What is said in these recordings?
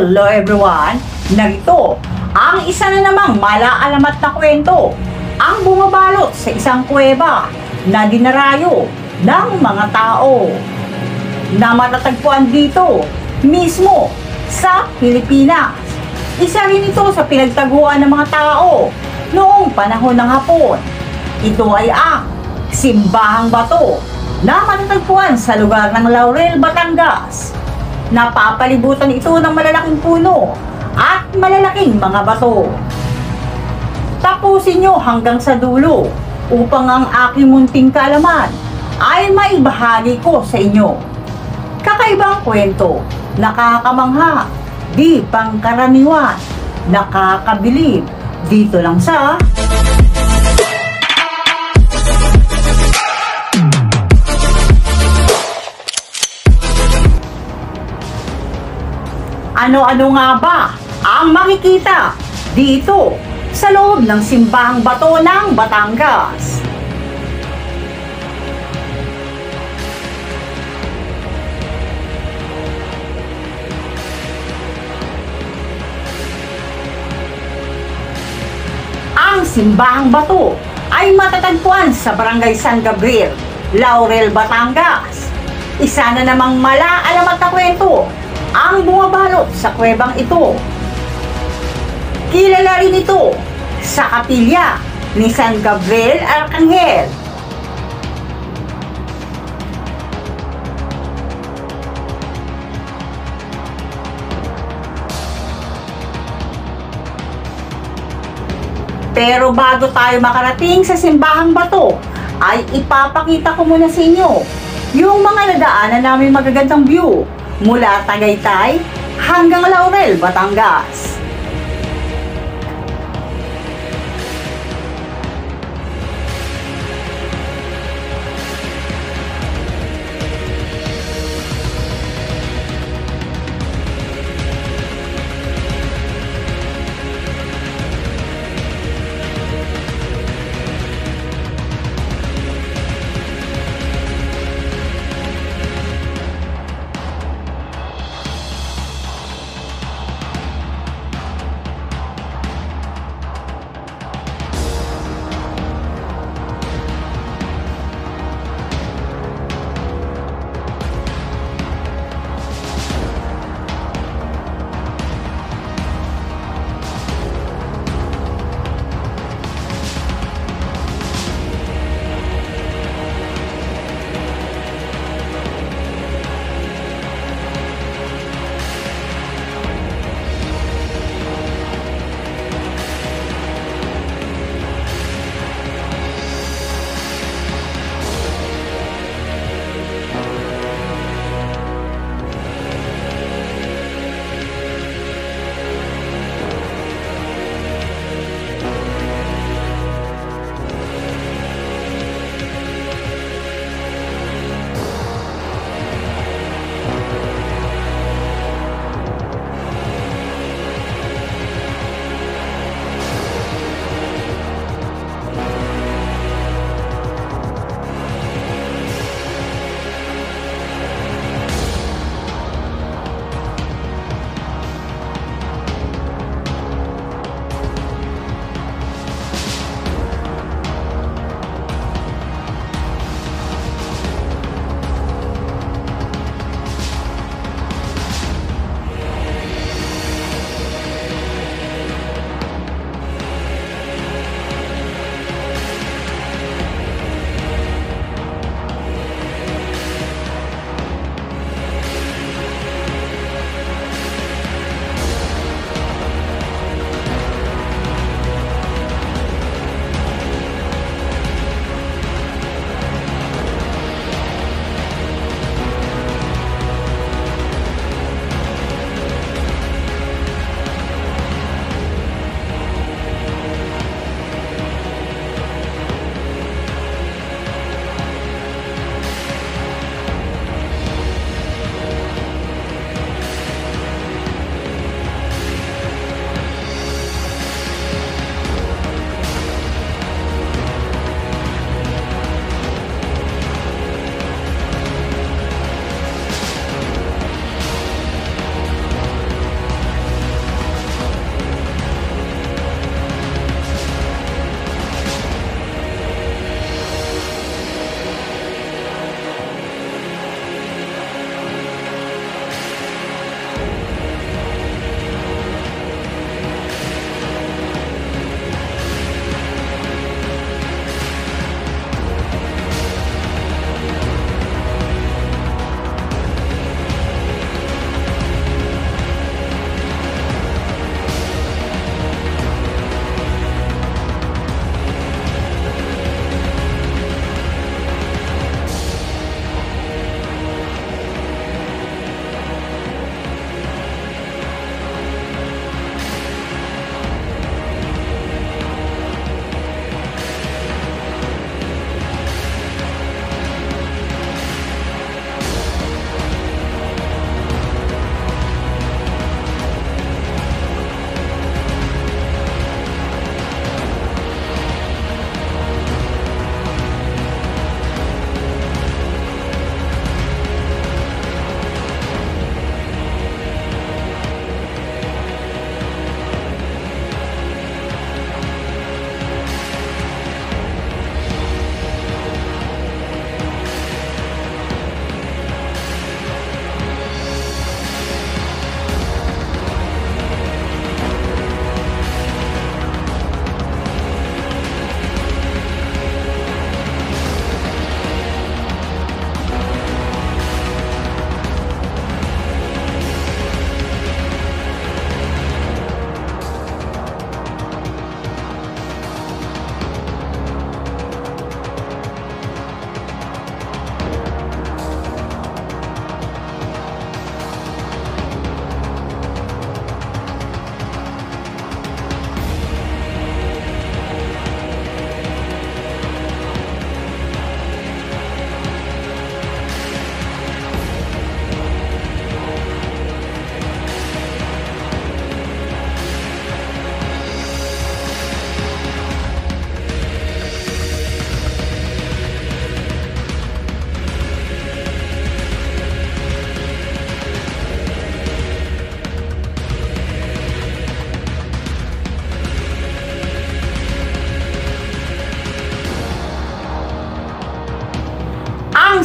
Hello everyone! Narito ang isa na namang malaalamat na kwento. Ang bumabalot sa isang kuweba na dinarayo ng mga tao na matatagpuan dito mismo sa Pilipinas. Isa rin ito sa pinagtaguan ng mga tao noong panahon ng Hapon. Ito ay ang Simbahang Bato na matatagpuan sa lugar ng Laurel, Batangas. Napapalibutan ito ng malalaking puno at malalaking mga bato. Tapusin nyo hanggang sa dulo upang ang aking munting kaalaman ay maibahagi ko sa inyo. Kakaibang kwento, nakakamangha, di pangkaraniwan, nakakabilib, dito lang sa Ano-ano nga ba ang makikita dito sa loob ng Simbahang Bato ng Batangas? Ang Simbahang Bato ay matatagpuan sa Barangay San Gabriel, Laurel, Batangas. Isa na namang malaalamat na kwento ang bumabalot sa kuwebang ito. Kilala rin ito sa kapilya ni San Gabriel Arcangel. Pero bago tayo makarating sa Simbahang Bato, ay ipapakita ko muna sa inyo yung mga nadaanan namin magagandang view mula Tagaytay hanggang Laurel, Batangas.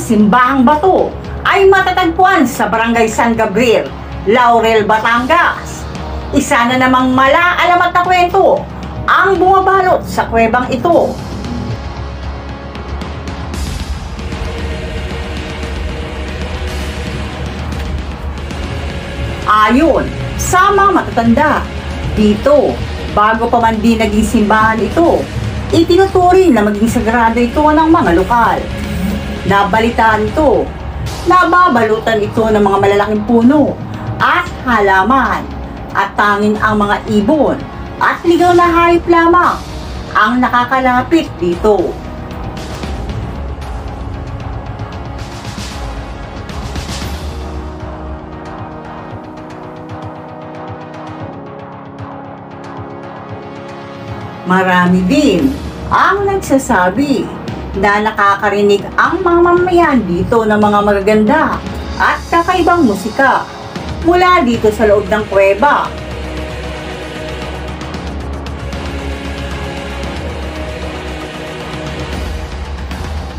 Simbahang Bato ay matatagpuan sa Barangay San Gabriel, Laurel, Batangas. Isa na namang mala-alamat na kwento ang bumabalot sa kuwebang ito. Ayon sa mga matatanda, dito, bago pa man din naging simbahan ito, itinuturing na maging sagrado ito ng mga lokal. Nabalitaan ito, nababalutan ito ng mga malalaking puno at halaman, at tanging ang mga ibon at ligaw na hayop lamang ang nakakalapit dito. Marami din ang nagsasabi na nakakarinig ang mga mamayan dito ng mga magaganda at kakaibang musika mula dito sa loob ng kuweba.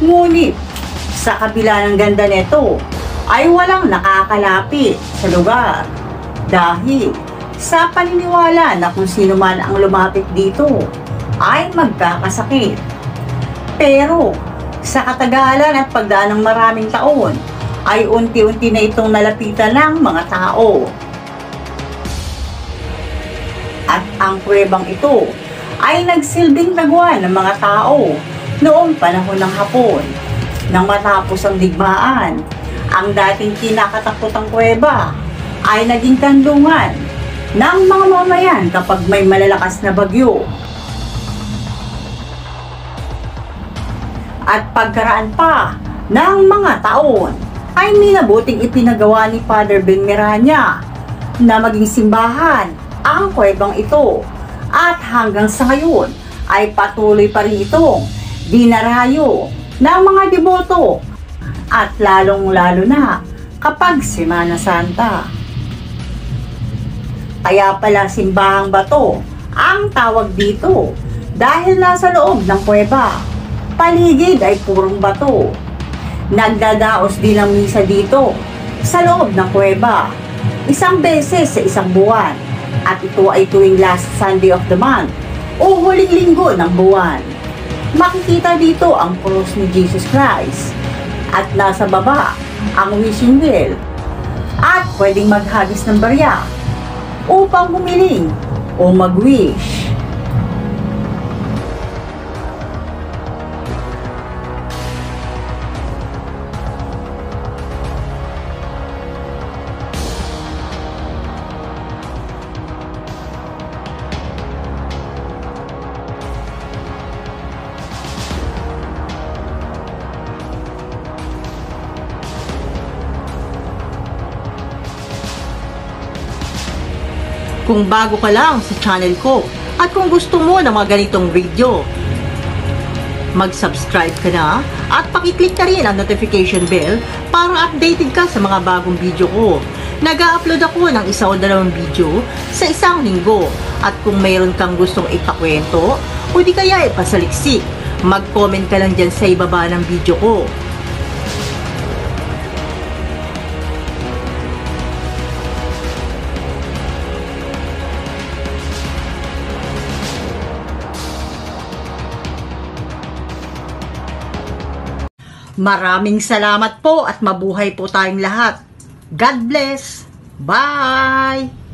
Ngunit sa kabila ng ganda nito ay walang nakakalapit sa lugar dahil sa paniniwala na kung sino man ang lumapit dito ay magkakasakit. Pero sa katagalan at pagdaan ng maraming taon ay unti-unti na itong nalapitan ng mga tao. At ang kuwebang ito ay nagsilbing laguan ng mga tao noong panahon ng Hapon. Nang matapos ang digmaan, ang dating kinakatakotang kuweba ay naging kanlungan ng mga mamayan kapag may malalakas na bagyo. At pagkaraan pa ng mga taon, ay minabuting ipinagawa ni Father Ben Miranya na maging simbahan ang kuwebang ito. At hanggang sa ngayon ay patuloy pa rin itong dinarayo ng mga deboto at lalong-lalo na kapag Semana Santa. Kaya pala Simbahang Bato ang tawag dito dahil nasa loob ng kuweba. Paligid ay purong bato. Nagdadaos din ang misa dito sa loob ng kuweba isang beses sa isang buwan, at ito ay tuwing last Sunday of the month o huling linggo ng buwan. Makikita dito ang cross ni Jesus Christ at nasa baba ang wishing well, at pwedeng maghagis ng barya upang humiling o mag-wish. Kung bago ka lang sa channel ko at kung gusto mo ng mga ganitong video, mag-subscribe ka na at pakiclick na rin ang notification bell para updated ka sa mga bagong video ko. Nag-upload ako ng 1 o 2 video sa isang linggo, at kung mayroon kang gustong ipakwento o di kaya ipasaliksik, mag-comment ka lang dyan sa ibaba ng video ko. Maraming salamat po at mabuhay po tayong lahat. God bless. Bye!